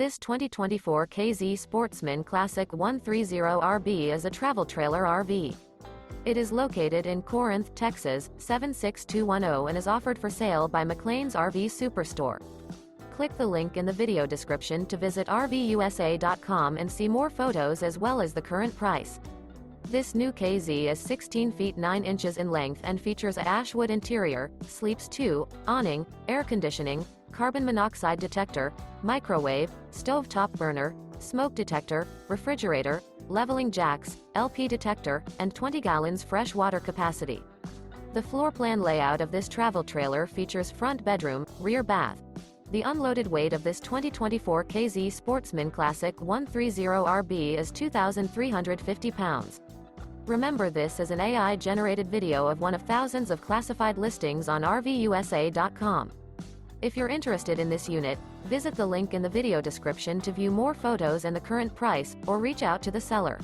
This 2024 K-Z Sportsmen Classic 130RB is a travel trailer RV. It is located in Corinth, Texas, 76210 and is offered for sale by McClain's RV Superstore. Click the link in the video description to visit RVUSA.com and see more photos as well as the current price. This new K-Z is 16 feet 9 inches in length and features a Ashwood interior, sleeps 2, awning, air conditioning, carbon monoxide detector, microwave, stovetop burner, smoke detector, refrigerator, leveling jacks, LP detector, and 20 gallons fresh water capacity. The floor plan layout of this travel trailer features front bedroom, rear bath. The unloaded weight of this 2024 K-Z Sportsmen Classic 130RB is 2,350 pounds. Remember, this is an AI-generated video of one of thousands of classified listings on RVUSA.com. If you're interested in this unit, visit the link in the video description to view more photos and the current price, or reach out to the seller.